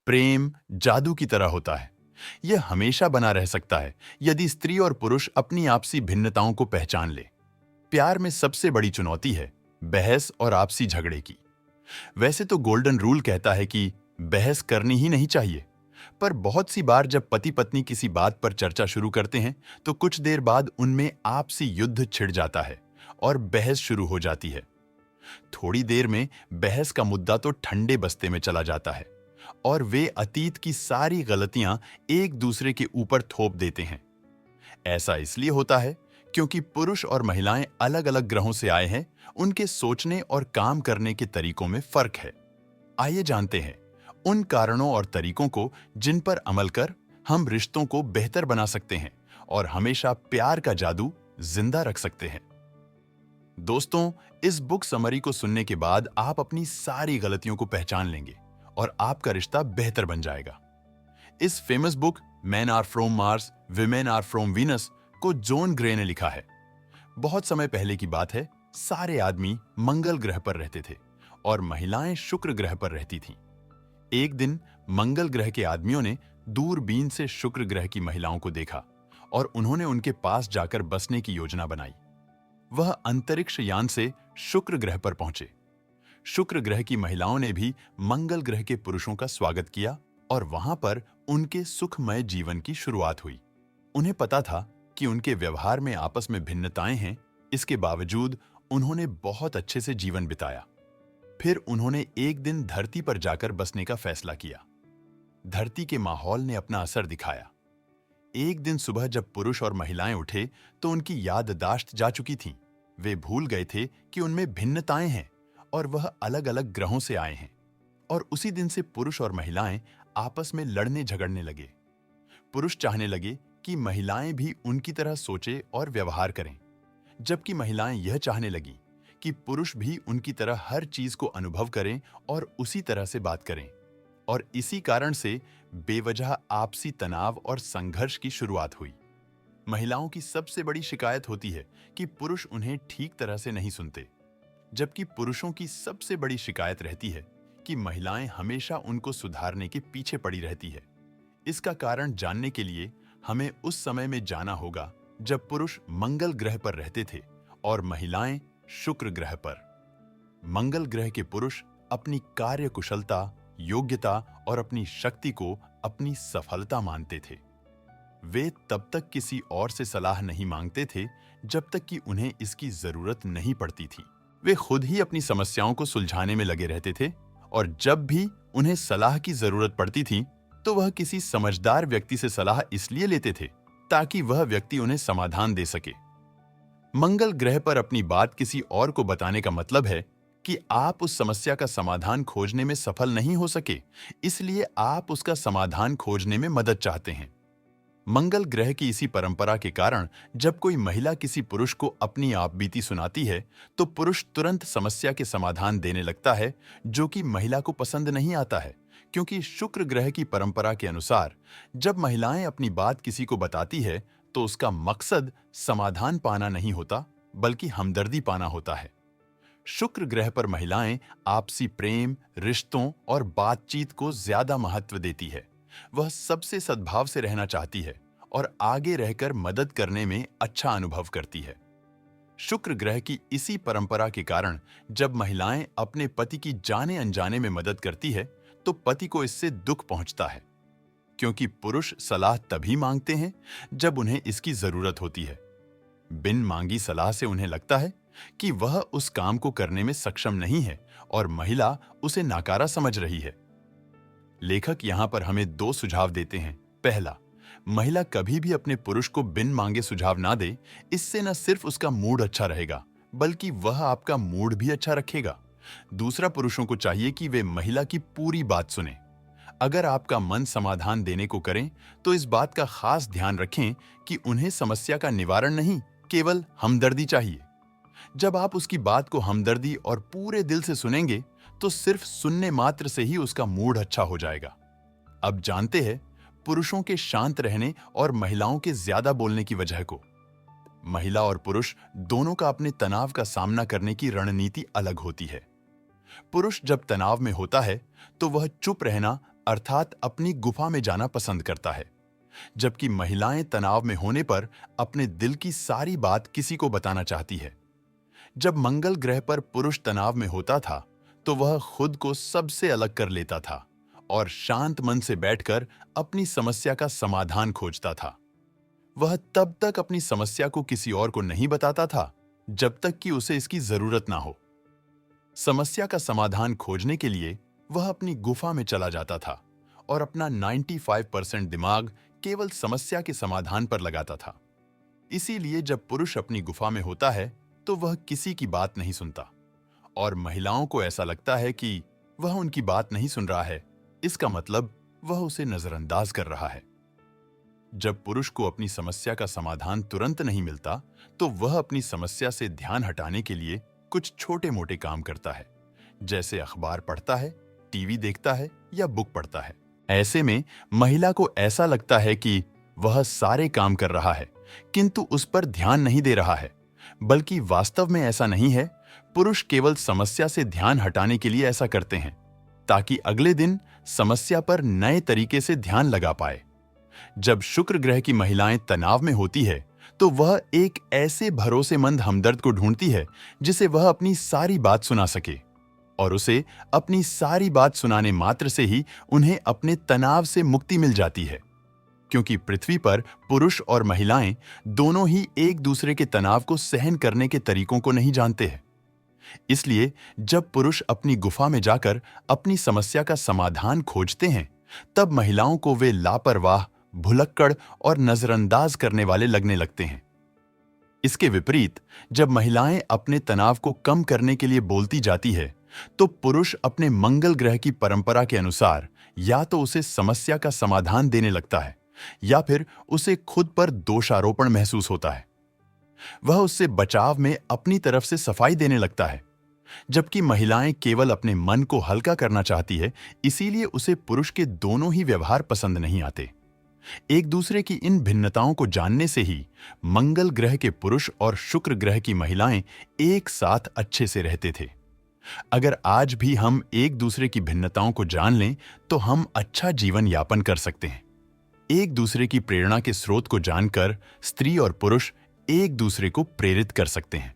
प्रेम जादू की तरह होता है। यह हमेशा बना रह सकता है यदि स्त्री और पुरुष अपनी आपसी भिन्नताओं को पहचान ले। प्यार में सबसे बड़ी चुनौती है बहस और आपसी झगड़े की। वैसे तो गोल्डन रूल कहता है कि बहस करनी ही नहीं चाहिए, पर बहुत सी बार जब पति पत्नी किसी बात पर चर्चा शुरू करते हैं तो कुछ देर बाद उनमें आपसी युद्ध छिड़ जाता है और बहस शुरू हो जाती है। थोड़ी देर में बहस का मुद्दा तो ठंडे बस्ते में चला जाता है और वे अतीत की सारी गलतियां एक दूसरे के ऊपर थोप देते हैं। ऐसा इसलिए होता है क्योंकि पुरुष और महिलाएं अलग-अलग ग्रहों से आए हैं, उनके सोचने और काम करने के तरीकों में फर्क है। आइए जानते हैं उन कारणों और तरीकों को जिन पर अमल कर हम रिश्तों को बेहतर बना सकते हैं और हमेशा प्यार का जादू जिंदा रख सकते हैं। दोस्तों, इस बुक समरी को सुनने के बाद आप अपनी सारी गलतियों को पहचान लेंगे और आपका रिश्ता बेहतर बन जाएगा। इस famous book men are from Mars, women are from Venus को जॉन ग्रे ने लिखा है। बहुत समय पहले की बात है, सारे आदमी मंगल ग्रह पर रहते थे और महिलाएं शुक्र ग्रह पर रहती थीं। एक दिन मंगल ग्रह के आदमियों ने दूरबीन से शुक्र ग्रह की महिलाओं को देखा और उन्होंने उनके पास जाकर बसने की योजना बनाई। वह अंतरिक्ष यान से शुक्र ग्रह पर पहुंचे। शुक्र ग्रह की महिलाओं ने भी मंगल ग्रह के पुरुषों का स्वागत किया और वहां पर उनके सुखमय जीवन की शुरुआत हुई। उन्हें पता था कि उनके व्यवहार में आपस में भिन्नताएं हैं, इसके बावजूद उन्होंने बहुत अच्छे से जीवन बिताया। फिर उन्होंने एक दिन धरती पर जाकर बसने का फैसला किया। धरती के माहौल ने अपना असर दिखाया। एक दिन सुबह जब पुरुष और महिलाएं उठे तो उनकी याददाश्त जा चुकी थी। वे भूल गए थे कि उनमें भिन्नताएं हैं और वह अलग-अलग ग्रहों से आए हैं। और उसी दिन से पुरुष और महिलाएं आपस में लड़ने झगड़ने लगे। पुरुष चाहने लगे कि महिलाएं भी उनकी तरह सोचे और व्यवहार करें, जबकि महिलाएं यह चाहने लगी कि पुरुष भी उनकी तरह हर चीज को अनुभव करें और उसी तरह से बात करें। और इसी कारण से बेवजह आपसी तनाव और संघर्ष की शुरुआत हुई। महिलाओं की सबसे बड़ी शिकायत होती है कि पुरुष उन्हें ठीक तरह से नहीं सुनते, जबकि पुरुषों की सबसे बड़ी शिकायत रहती है कि महिलाएं हमेशा उनको सुधारने के पीछे पड़ी रहती है। इसका कारण जानने के लिए हमें उस समय में जाना होगा जब पुरुष मंगल ग्रह पर रहते थे और महिलाएं शुक्र ग्रह पर। मंगल ग्रह के पुरुष अपनी कार्य कुशलता, योग्यता और अपनी शक्ति को अपनी सफलता मानते थे। वे तब तक किसी और से सलाह नहीं मांगते थे जब तक कि उन्हें इसकी जरूरत नहीं पड़ती थी। वे खुद ही अपनी समस्याओं को सुलझाने में लगे रहते थे और जब भी उन्हें सलाह की जरूरत पड़ती थी तो वह किसी समझदार व्यक्ति से सलाह इसलिए लेते थे ताकि वह व्यक्ति उन्हें समाधान दे सके। मंगल ग्रह पर अपनी बात किसी और को बताने का मतलब है कि आप उस समस्या का समाधान खोजने में सफल नहीं हो सके, इसलिए आप उसका समाधान खोजने में मदद चाहते हैं। मंगल ग्रह की इसी परंपरा के कारण जब कोई महिला किसी पुरुष को अपनी आपबीती सुनाती है तो पुरुष तुरंत समस्या के समाधान देने लगता है, जो कि महिला को पसंद नहीं आता है, क्योंकि शुक्र ग्रह की परंपरा के अनुसार जब महिलाएं अपनी बात किसी को बताती है तो उसका मकसद समाधान पाना नहीं होता, बल्कि हमदर्दी पाना होता है। शुक्र ग्रह पर महिलाएं आपसी प्रेम, रिश्तों और बातचीत को ज्यादा महत्व देती है। वह सबसे सद्भाव से रहना चाहती है और आगे रहकर मदद करने में अच्छा अनुभव करती है। शुक्र ग्रह की इसी परंपरा के कारण जब महिलाएं अपने पति की जाने अनजाने में मदद करती है तो पति को इससे दुख पहुंचता है, क्योंकि पुरुष सलाह तभी मांगते हैं जब उन्हें इसकी जरूरत होती है। बिन मांगी सलाह से उन्हें लगता है कि वह उस काम को करने में सक्षम नहीं है और महिला उसे नाकारा समझ रही है। लेखक यहां पर हमें 2 सुझाव देते हैं। पहला, महिला कभी भी अपने पुरुष को बिन मांगे सुझाव ना दे। इससे न सिर्फ उसका मूड अच्छा रहेगा, बल्कि वह आपका मूड भी अच्छा रखेगा। दूसरा, पुरुषों को चाहिए कि वे महिला की पूरी बात सुने। अगर आपका मन समाधान देने को करें तो इस बात का खास ध्यान रखें कि उन्हें समस्या का निवारण नहीं, केवल हमदर्दी चाहिए। जब आप उसकी बात को हमदर्दी और पूरे दिल से सुनेंगे तो सिर्फ सुनने मात्र से ही उसका मूड अच्छा हो जाएगा। अब जानते हैं पुरुषों के शांत रहने और महिलाओं के ज्यादा बोलने की वजह को। महिला और पुरुष दोनों का अपने तनाव का सामना करने की रणनीति अलग होती है। पुरुष जब तनाव में होता है तो वह चुप रहना अर्थात अपनी गुफा में जाना पसंद करता है, जबकि महिलाएं तनाव में होने पर अपने दिल की सारी बात किसी को बताना चाहती है। जब मंगल ग्रह पर पुरुष तनाव में होता था, तो वह खुद को सबसे अलग कर लेता था और शांत मन से बैठकर अपनी समस्या का समाधान खोजता था। वह तब तक अपनी समस्या को किसी और को नहीं बताता था जब तक कि उसे इसकी जरूरत ना हो। समस्या का समाधान खोजने के लिए वह अपनी गुफा में चला जाता था और अपना 95% दिमाग केवल समस्या के समाधान पर लगाता था। इसीलिए जब पुरुष अपनी गुफा में होता है तो वह किसी की बात नहीं सुनता और महिलाओं को ऐसा लगता है कि वह उनकी बात नहीं सुन रहा है, इसका मतलब वह उसे नजरअंदाज कर रहा है। जब पुरुष को अपनी समस्या का समाधान तुरंत नहीं मिलता, तो वह अपनी समस्या से ध्यान हटाने के लिए कुछ छोटे-मोटे काम करता है, जैसे अखबार पढ़ता है, टीवी देखता है या बुक पढ़ता है। ऐसे में महिला को ऐसा लगता है कि वह सारे काम कर रहा है, किंतु उस पर ध्यान नहीं दे रहा है, बल्कि वास्तव में ऐसा नहीं है। पुरुष केवल समस्या से ध्यान हटाने के लिए ऐसा करते हैं, ताकि अगले दिन समस्या पर नए तरीके से ध्यान लगा पाए। जब शुक्र ग्रह की महिलाएं तनाव में होती है, तो वह एक ऐसे भरोसेमंद हमदर्द को ढूंढती है जिसे वह अपनी सारी बात सुना सके, और उसे अपनी सारी बात सुनाने मात्र से ही उन्हें अपने तनाव से मुक्ति मिल जाती है। क्योंकि पृथ्वी पर पुरुष और महिलाएं दोनों ही एक दूसरे के तनाव को सहन करने के तरीकों को नहीं जानते हैं। इसलिए जब पुरुष अपनी गुफा में जाकर अपनी समस्या का समाधान खोजते हैं, तब महिलाओं को वे लापरवाह, भुलक्कड़ और नजरअंदाज करने वाले लगने लगते हैं। इसके विपरीत जब महिलाएं अपने तनाव को कम करने के लिए बोलती जाती है, तो पुरुष अपने मंगल ग्रह की परंपरा के अनुसार या तो उसे समस्या का समाधान देने लगता है या फिर उसे खुद पर दोषारोपण महसूस होता है। वह उससे बचाव में अपनी तरफ से सफाई देने लगता है, जबकि महिलाएं केवल अपने मन को हल्का करना चाहती है, इसीलिए उसे पुरुष के दोनों ही व्यवहार पसंद नहीं आते। एक दूसरे की इन भिन्नताओं को जानने से ही मंगल ग्रह के पुरुष और शुक्र ग्रह की महिलाएं एक साथ अच्छे से रहते थे। अगर आज भी हम एक दूसरे की भिन्नताओं को जान लें, तो हम अच्छा जीवन यापन कर सकते हैं। एक दूसरे की प्रेरणा के स्रोत को जानकर स्त्री और पुरुष एक दूसरे को प्रेरित कर सकते हैं।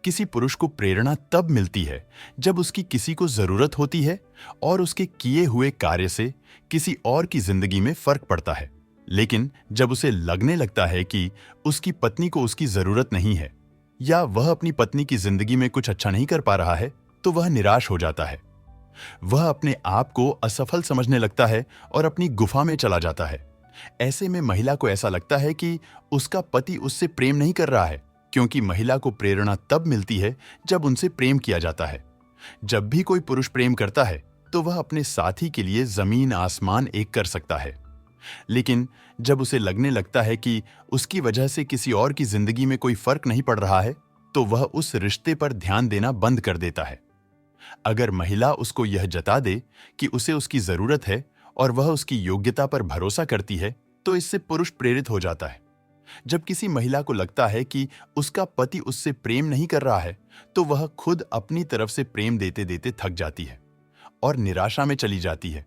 किसी पुरुष को प्रेरणा तब मिलती है जब उसकी किसी को जरूरत होती है और उसके किए हुए कार्य से किसी और की जिंदगी में फर्क पड़ता है। लेकिन जब उसे लगने लगता है कि उसकी पत्नी को उसकी जरूरत नहीं है या वह अपनी पत्नी की जिंदगी में कुछ अच्छा नहीं कर पा रहा है, तो वह निराश हो जाता है। वह अपने आप को असफल समझने लगता है और अपनी गुफा में चला जाता है। ऐसे में महिला को ऐसा लगता है कि उसका पति उससे प्रेम नहीं कर रहा है, क्योंकि महिला को प्रेरणा तब मिलती है जब उनसे प्रेम किया जाता है। जब भी कोई पुरुष प्रेम करता है, तो वह अपने साथी के लिए जमीन आसमान एक कर सकता है। लेकिन जब उसे लगने लगता है कि उसकी वजह से किसी और की जिंदगी में कोई फर्क नहीं पड़ रहा है, तो वह उस रिश्ते पर ध्यान देना बंद कर देता है। अगर महिला उसको यह जता दे कि उसे उसकी जरूरत है और वह उसकी योग्यता पर भरोसा करती है, तो इससे पुरुष प्रेरित हो जाता है। जब किसी महिला को लगता है कि उसका पति उससे प्रेम नहीं कर रहा है, तो वह खुद अपनी तरफ से प्रेम देते देते थक जाती है और निराशा में चली जाती है।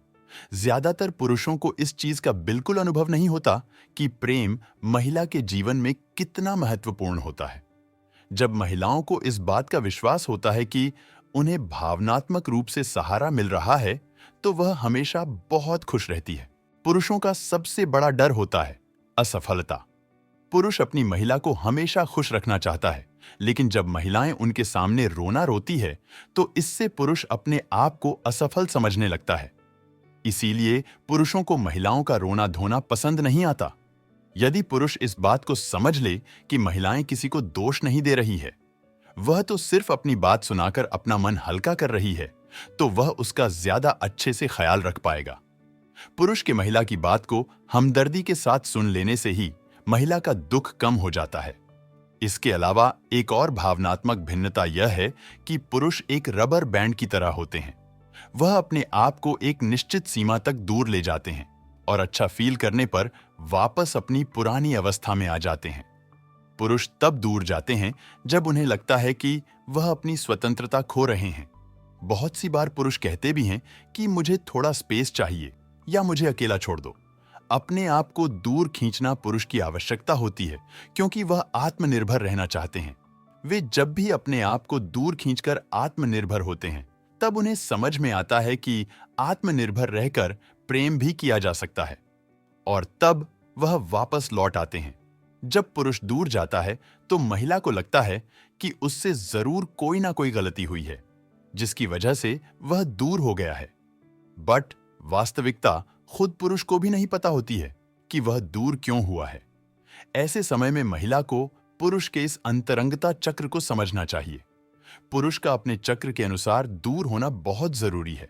ज्यादातर पुरुषों को इस चीज का बिल्कुल अनुभव नहीं होता कि प्रेम महिला के जीवन में कितना महत्वपूर्ण होता है। जब महिलाओं को इस बात का विश्वास होता है कि उन्हें भावनात्मक रूप से सहारा मिल रहा है, तो वह हमेशा बहुत खुश रहती है। पुरुषों का सबसे बड़ा डर होता है असफलता। पुरुष अपनी महिला को हमेशा खुश रखना चाहता है, लेकिन जब महिलाएं उनके सामने रोना रोती है, तो इससे पुरुष अपने आप को असफल समझने लगता है। इसीलिए पुरुषों को महिलाओं का रोना धोना पसंद नहीं आता। यदि पुरुष इस बात को समझ ले कि महिलाएं किसी को दोष नहीं दे रही है, वह तो सिर्फ अपनी बात सुनाकर अपना मन हल्का कर रही है, तो वह उसका ज्यादा अच्छे से ख्याल रख पाएगा। पुरुष के महिला की बात को हमदर्दी के साथ सुन लेने से ही महिला का दुख कम हो जाता है। इसके अलावा एक और भावनात्मक भिन्नता यह है कि पुरुष एक रबर बैंड की तरह होते हैं। वह अपने आप को एक निश्चित सीमा तक दूर ले जाते हैं और अच्छा फील करने पर वापस अपनी पुरानी अवस्था में आ जाते हैं। पुरुष तब दूर जाते हैं जब उन्हें लगता है कि वह अपनी स्वतंत्रता खो रहे हैं। बहुत सी बार पुरुष कहते भी हैं कि मुझे थोड़ा स्पेस चाहिए, या मुझे अकेला छोड़ दो। अपने आप को दूर खींचना पुरुष की आवश्यकता होती है, क्योंकि वह आत्मनिर्भर रहना चाहते हैं। वे जब भी अपने आप को दूर खींचकर आत्मनिर्भर होते हैं, तब उन्हें समझ में आता है कि आत्मनिर्भर रहकर प्रेम भी किया जा सकता है, और तब वह वापस लौट आते हैं। जब पुरुष दूर जाता है तो महिला को लगता है कि उससे जरूर कोई ना कोई गलती हुई है, जिसकी वजह से वह दूर हो गया है। बट वास्तविकता खुद पुरुष को भी नहीं पता होती है कि वह दूर क्यों हुआ है। ऐसे समय में महिला को पुरुष के इस अंतरंगता चक्र को समझना चाहिए। पुरुष का अपने चक्र के अनुसार दूर होना बहुत जरूरी है।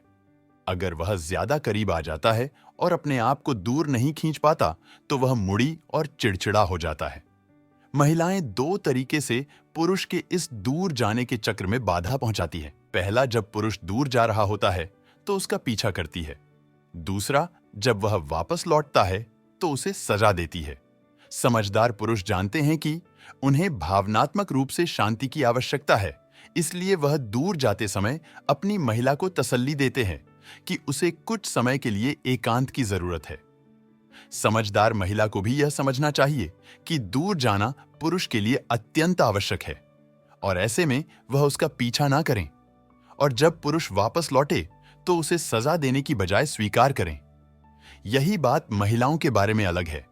अगर वह ज्यादा करीब आ जाता है और अपने आप को दूर नहीं खींच पाता, तो वह मुड़ी और चिड़चिड़ा हो जाता है। महिलाएं दो तरीके से पुरुष के इस दूर जाने के चक्र में बाधा पहुंचाती है। पहला, जब पुरुष दूर जा रहा होता है तो उसका पीछा करती है। दूसरा, जब वह वापस लौटता है तो उसे सजा देती है। समझदार पुरुष जानते हैं कि उन्हें भावनात्मक रूप से शांति की आवश्यकता है, इसलिए वह दूर जाते समय अपनी महिला को तसल्ली देते हैं कि उसे कुछ समय के लिए एकांत की जरूरत है। समझदार महिला को भी यह समझना चाहिए कि दूर जाना पुरुष के लिए अत्यंत आवश्यक है, और ऐसे में वह उसका पीछा ना करें। और जब पुरुष वापस लौटे तो उसे सजा देने की बजाय स्वीकार करें। यही बात महिलाओं के बारे में अलग है।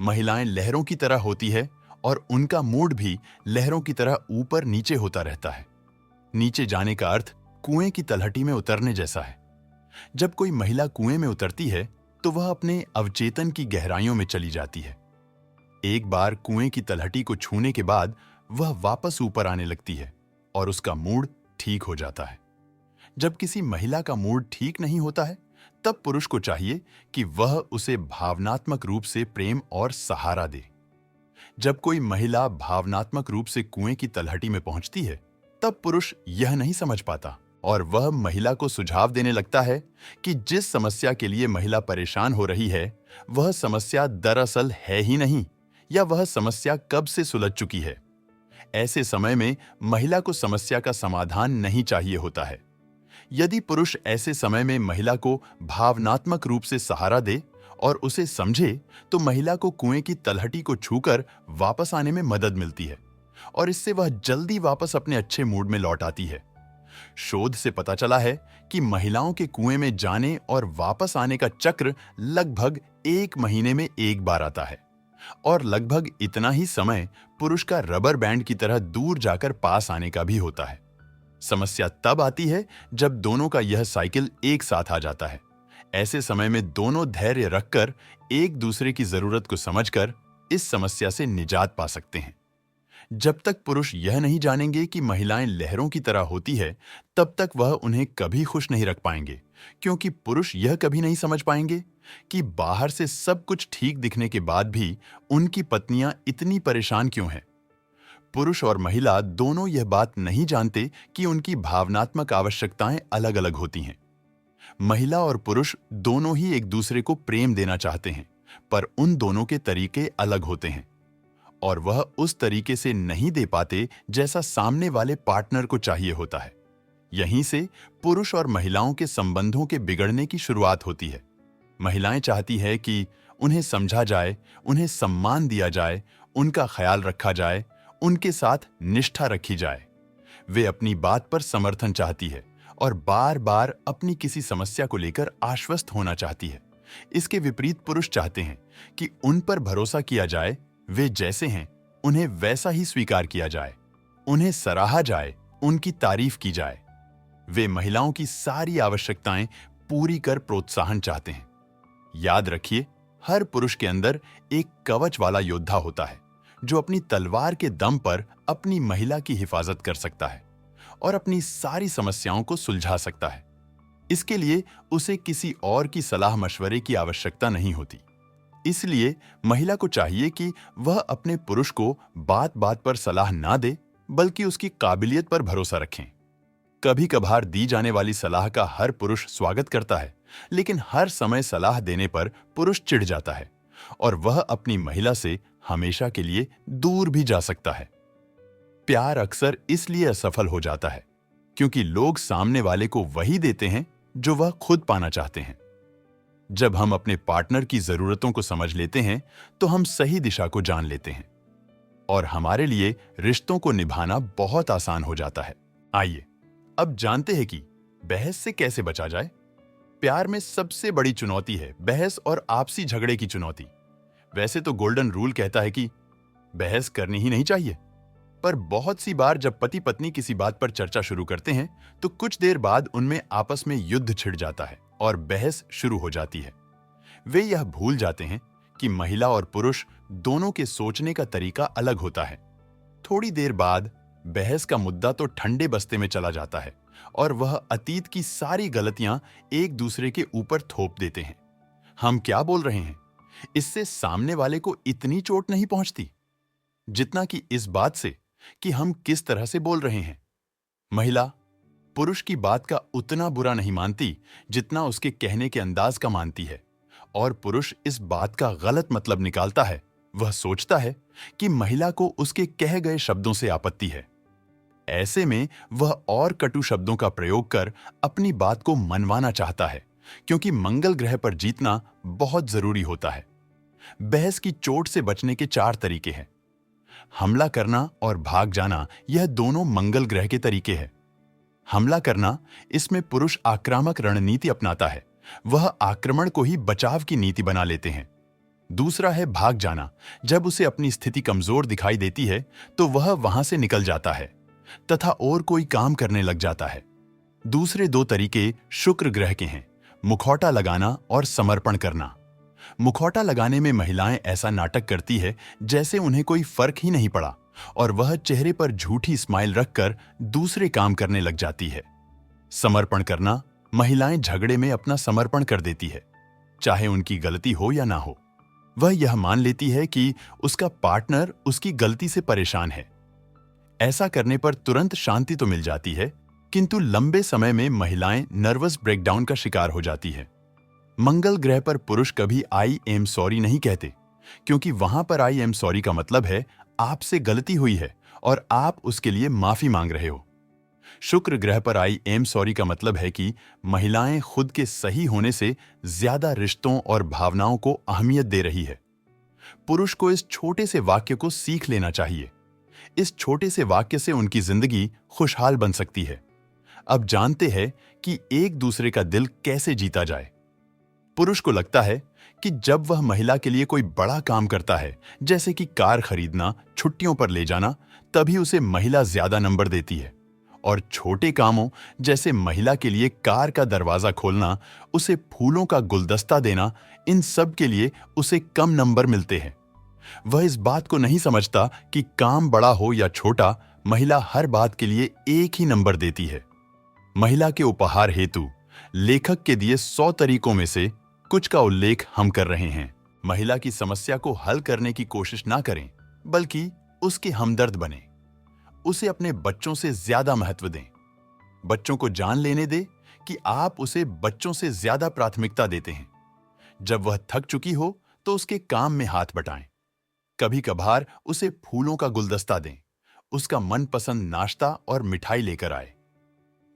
महिलाएं लहरों की तरह होती है, और उनका मूड भी लहरों की तरह ऊपर नीचे होता रहता है। नीचे जाने का अर्थ कुएं की तलहटी में उतरने जैसा है। जब कोई महिला कुएं में उतरती है तो वह अपने अवचेतन की गहराइयों में चली जाती है। एक बार कुएं की तलहटी को छूने के बाद वह वापस ऊपर आने लगती है और उसका मूड ठीक हो जाता है। जब किसी महिला का मूड ठीक नहीं होता है, तब पुरुष को चाहिए कि वह उसे भावनात्मक रूप से प्रेम और सहारा दे। जब कोई महिला भावनात्मक रूप से कुएं की तलहटी में पहुंचती है, तब पुरुष यह नहीं समझ पाता और वह महिला को सुझाव देने लगता है कि जिस समस्या के लिए महिला परेशान हो रही है, वह समस्या दरअसल है ही नहीं, या वह समस्या कब से सुलझ चुकी है। ऐसे समय में महिला को समस्या का समाधान नहीं चाहिए होता है। यदि पुरुष ऐसे समय में महिला को भावनात्मक रूप से सहारा दे और उसे समझे, तो महिला को कुएं की तलहटी को छूकर वापस आने में मदद मिलती है, और इससे वह जल्दी वापस अपने अच्छे मूड में लौट आती है। शोध से पता चला है कि महिलाओं के कुएं में जाने और वापस आने का चक्र लगभग 1 महीने में एक बार आता है, और लगभग इतना ही समय पुरुष का रबर बैंड की तरह दूर जाकर पास आने का भी होता है। समस्या तब आती है जब दोनों का यह साइकिल एक साथ आ जाता है। ऐसे समय में दोनों धैर्य रखकर एक दूसरे की जरूरत को समझकर इस समस्या से निजात पा सकते हैं। जब तक पुरुष यह नहीं जानेंगे कि महिलाएं लहरों की तरह होती है, तब तक वह उन्हें कभी खुश नहीं रख पाएंगे, क्योंकि पुरुष यह कभी नहीं समझ पाएंगे कि बाहर से सब कुछ ठीक दिखने के बाद भी उनकी पत्नियां इतनी परेशान क्यों हैं। पुरुष और महिला दोनों यह बात नहीं जानते कि उनकी भावनात्मक आवश्यकताएं अलग अलग होती हैं। महिला और पुरुष दोनों ही एक दूसरे को प्रेम देना चाहते हैं, पर उन दोनों के तरीके अलग होते हैं, और वह उस तरीके से नहीं दे पाते जैसा सामने वाले पार्टनर को चाहिए होता है। यहीं से पुरुष और महिलाओं के संबंधों के बिगड़ने की शुरुआत होती है। महिलाएं चाहती है कि उन्हें समझा जाए, उन्हें सम्मान दिया जाए, उनका ख्याल रखा जाए, उनके साथ निष्ठा रखी जाए। वे अपनी बात पर समर्थन चाहती है और बार बार अपनी किसी समस्या को लेकर आश्वस्त होना चाहती है। इसके विपरीत पुरुष चाहते हैं कि उन पर भरोसा किया जाए, वे जैसे हैं उन्हें वैसा ही स्वीकार किया जाए, उन्हें सराहा जाए, उनकी तारीफ की जाए। वे महिलाओं की सारी आवश्यकताएं पूरी कर प्रोत्साहन चाहते हैं। याद रखिए, हर पुरुष के अंदर एक कवच वाला योद्धा होता है, जो अपनी तलवार के दम पर अपनी महिला की हिफाजत कर सकता है और अपनी सारी समस्याओं को सुलझा सकता है। इसके लिए उसे किसी और की सलाह मशवरे की आवश्यकता नहीं होती। इसलिए महिला को चाहिए कि वह अपने पुरुष को बात बात पर सलाह ना दे, बल्कि उसकी काबिलियत पर भरोसा रखें। कभी कभार दी जाने वाली सलाह का हर पुरुष स्वागत करता है, लेकिन हर समय सलाह देने पर पुरुष चिढ़ जाता है और वह अपनी महिला से हमेशा के लिए दूर भी जा सकता है। प्यार अक्सर इसलिए असफल हो जाता है क्योंकि लोग सामने वाले को वही देते हैं जो वह खुद पाना चाहते हैं। जब हम अपने पार्टनर की जरूरतों को समझ लेते हैं तो हम सही दिशा को जान लेते हैं और हमारे लिए रिश्तों को निभाना बहुत आसान हो जाता है। आइए अब जानते हैं कि बहस से कैसे बचा जाए। प्यार में सबसे बड़ी चुनौती है बहस और आपसी झगड़े की चुनौती। वैसे तो गोल्डन रूल कहता है कि बहस करनी ही नहीं चाहिए, पर बहुत सी बार जब पति पत्नी किसी बात पर चर्चा शुरू करते हैं तो कुछ देर बाद उनमें आपस में युद्ध छिड़ जाता है और बहस शुरू हो जाती है। वे यह भूल जाते हैं कि महिला और पुरुष दोनों के सोचने का तरीका अलग होता है। थोड़ी देर बाद बहस का मुद्दा तो ठंडे बस्ते में चला जाता है और वह अतीत की सारी गलतियां एक दूसरे के ऊपर थोप देते हैं। हम क्या बोल रहे हैं, इससे सामने वाले को इतनी चोट नहीं पहुंचती जितना कि इस बात से कि हम किस तरह से बोल रहे हैं। महिला पुरुष की बात का उतना बुरा नहीं मानती जितना उसके कहने के अंदाज का मानती है, और पुरुष इस बात का गलत मतलब निकालता है। वह सोचता है कि महिला को उसके कहे गए शब्दों से आपत्ति है। ऐसे में वह और कटु शब्दों का प्रयोग कर अपनी बात को मनवाना चाहता है, क्योंकि मंगल ग्रह पर जीतना बहुत जरूरी होता है। बहस की चोट से बचने के 4 तरीके हैं। हमला करना और भाग जाना, यह दोनों मंगल ग्रह के तरीके हैं। हमला करना, इसमें पुरुष आक्रामक रणनीति अपनाता है, वह आक्रमण को ही बचाव की नीति बना लेते हैं। दूसरा है भाग जाना, जब उसे अपनी स्थिति कमजोर दिखाई देती है तो वह वहां से निकल जाता है तथा और कोई काम करने लग जाता है। दूसरे 2 तरीके शुक्र ग्रह के हैं, मुखौटा लगाना और समर्पण करना। मुखौटा लगाने में महिलाएं ऐसा नाटक करती है जैसे उन्हें कोई फर्क ही नहीं पड़ा और वह चेहरे पर झूठी स्माइल रखकर दूसरे काम करने लग जाती है। समर्पण करना, महिलाएं झगड़े में अपना समर्पण कर देती है, चाहे उनकी गलती हो या ना हो। वह यह मान लेती है कि उसका पार्टनर उसकी गलती से परेशान है। ऐसा करने पर तुरंत शांति तो मिल जाती है, किंतु लंबे समय में महिलाएं नर्वस ब्रेकडाउन का शिकार हो जाती है। मंगल ग्रह पर पुरुष कभी आई एम सॉरी नहीं कहते, क्योंकि वहां पर आई एम सॉरी का मतलब है आपसे गलती हुई है और आप उसके लिए माफी मांग रहे हो। शुक्र ग्रह पर आई एम सॉरी का मतलब है कि महिलाएं खुद के सही होने से ज्यादा रिश्तों और भावनाओं को अहमियत दे रही है। पुरुष को इस छोटे से वाक्य को सीख लेना चाहिए। इस छोटे से वाक्य से उनकी जिंदगी खुशहाल बन सकती है। अब जानते हैं कि एक दूसरे का दिल कैसे जीता जाए। पुरुष को लगता है कि जब वह महिला के लिए कोई बड़ा काम करता है, जैसे कि कार खरीदना, छुट्टियों पर ले जाना, तभी उसे महिला ज्यादा नंबर देती है, और छोटे कामों जैसे महिला के लिए कार का दरवाजा खोलना, उसे फूलों का गुलदस्ता देना, इन सब के लिए उसे कम नंबर मिलते हैं। वह इस बात को नहीं समझता कि काम बड़ा हो या छोटा, महिला हर बात के लिए एक ही नंबर देती है। महिला के उपहार हेतु लेखक के दिए 100 तरीकों में से कुछ का उल्लेख हम कर रहे हैं। महिला की समस्या को हल करने की कोशिश ना करें, बल्कि उसके हमदर्द बने। उसे अपने बच्चों से ज्यादा महत्व दें। बच्चों को जान लेने दे कि आप उसे बच्चों से ज्यादा प्राथमिकता देते हैं। जब वह थक चुकी हो तो उसके काम में हाथ बटाएं। कभी कभार उसे फूलों का गुलदस्ता दें। उसका मनपसंद नाश्ता और मिठाई लेकर आए।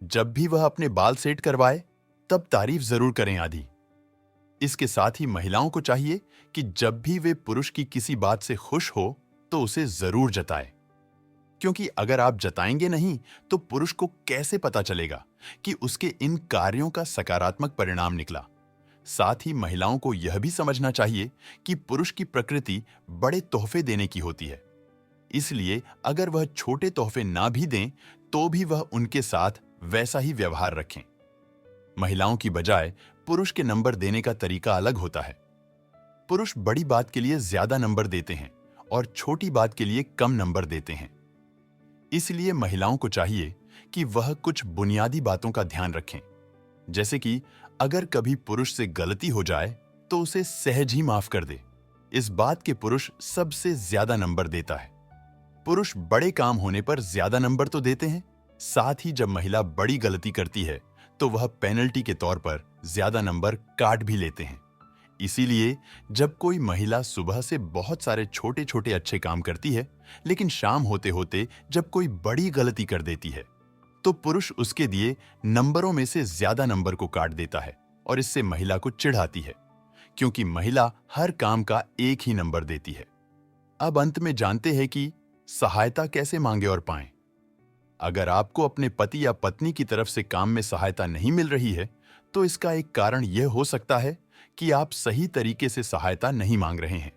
जब भी वह अपने बाल सेट करवाए तब तारीफ जरूर करें आदि। इसके साथ ही महिलाओं को चाहिए कि जब भी वे पुरुष की किसी बात से खुश हो तो उसे जरूर जताए, क्योंकि अगर आप जताएंगे नहीं तो पुरुष को कैसे पता चलेगा कि उसके इन कार्यों का सकारात्मक परिणाम निकला। साथ ही महिलाओं को यह भी समझना चाहिए कि पुरुष की प्रकृति बड़े तोहफे देने की होती है, इसलिए अगर वह छोटे तोहफे ना भी दें तो भी वह उनके साथ वैसा ही व्यवहार रखें। महिलाओं की बजाय पुरुष के नंबर देने का तरीका अलग होता है। पुरुष बड़ी बात के लिए ज्यादा नंबर देते हैं और छोटी बात के लिए कम नंबर देते हैं। इसलिए महिलाओं को चाहिए कि वह कुछ बुनियादी बातों का ध्यान रखें, जैसे कि अगर कभी पुरुष से गलती हो जाए तो उसे सहज ही माफ कर दे। इस बात के पुरुष सबसे ज्यादा नंबर देता है। पुरुष बड़े काम होने पर ज्यादा नंबर तो देते हैं, साथ ही जब महिला बड़ी गलती करती है तो वह पेनल्टी के तौर पर ज्यादा नंबर काट भी लेते हैं। इसीलिए जब कोई महिला सुबह से बहुत सारे छोटे छोटे अच्छे काम करती है, लेकिन शाम होते होते जब कोई बड़ी गलती कर देती है, तो पुरुष उसके दिए नंबरों में से ज्यादा नंबर को काट देता है और इससे महिला को चिढ़ाती है। क्योंकि महिला हर काम का एक ही नंबर देती है। अब अंत में जानते हैं कि सहायता कैसे मांगे और पाएं। अगर आपको अपने पति या पत्नी की तरफ से काम में सहायता नहीं मिल रही है, तो इसका एक कारण यह हो सकता है कि आप सही तरीके से सहायता नहीं मांग रहे हैं।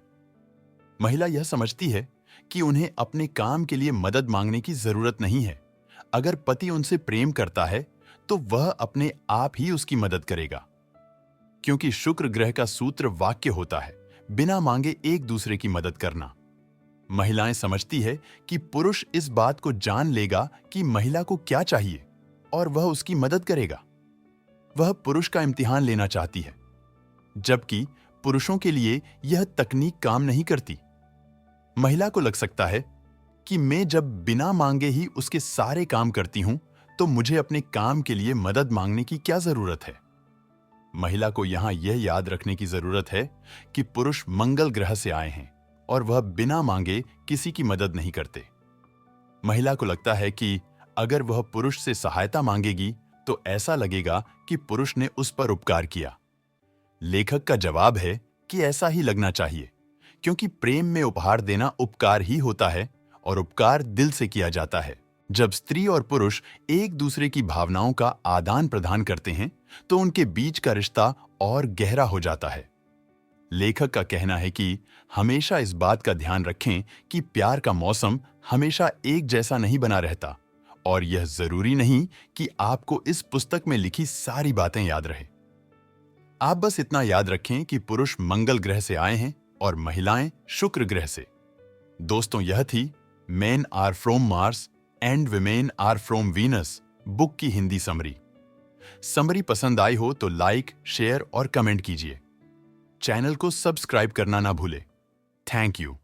महिला यह समझती है कि उन्हें अपने काम के लिए मदद मांगने की जरूरत नहीं है। अगर पति उनसे प्रेम करता है, तो वह अपने आप ही उसकी मदद करेगा। क्योंकि शुक्र ग्रह का सूत्र वाक्य होता है, बिना मांगे एक दूसरे की मदद करना। महिलाएं समझती है कि पुरुष इस बात को जान लेगा कि महिला को क्या चाहिए और वह उसकी मदद करेगा। वह पुरुष का इम्तिहान लेना चाहती है, जबकि पुरुषों के लिए यह तकनीक काम नहीं करती। महिला को लग सकता है कि मैं जब बिना मांगे ही उसके सारे काम करती हूं, तो मुझे अपने काम के लिए मदद मांगने की क्या जरूरत है। महिला को यहां यह याद रखने की जरूरत है कि पुरुष मंगल ग्रह से आए हैं और वह बिना मांगे किसी की मदद नहीं करते। महिला को लगता है कि अगर वह पुरुष से सहायता मांगेगी तो ऐसा लगेगा कि पुरुष ने उस पर उपकार किया। लेखक का जवाब है कि ऐसा ही लगना चाहिए, क्योंकि प्रेम में उपहार देना उपकार ही होता है और उपकार दिल से किया जाता है। जब स्त्री और पुरुष एक दूसरे की भावनाओं का आदान प्रदान करते हैं, तो उनके बीच का रिश्ता और गहरा हो जाता है। लेखक का कहना है कि हमेशा इस बात का ध्यान रखें कि प्यार का मौसम हमेशा एक जैसा नहीं बना रहता, और यह जरूरी नहीं कि आपको इस पुस्तक में लिखी सारी बातें याद रहे। आप बस इतना याद रखें कि पुरुष मंगल ग्रह से आए हैं और महिलाएं शुक्र ग्रह से। दोस्तों, यह थी men are from Mars and women are from Venus book की हिंदी समरी। समरी पसंद आई हो तो लाइक, शेयर और कमेंट कीजिए। चैनल को सब्सक्राइब करना ना भूले। Thank you.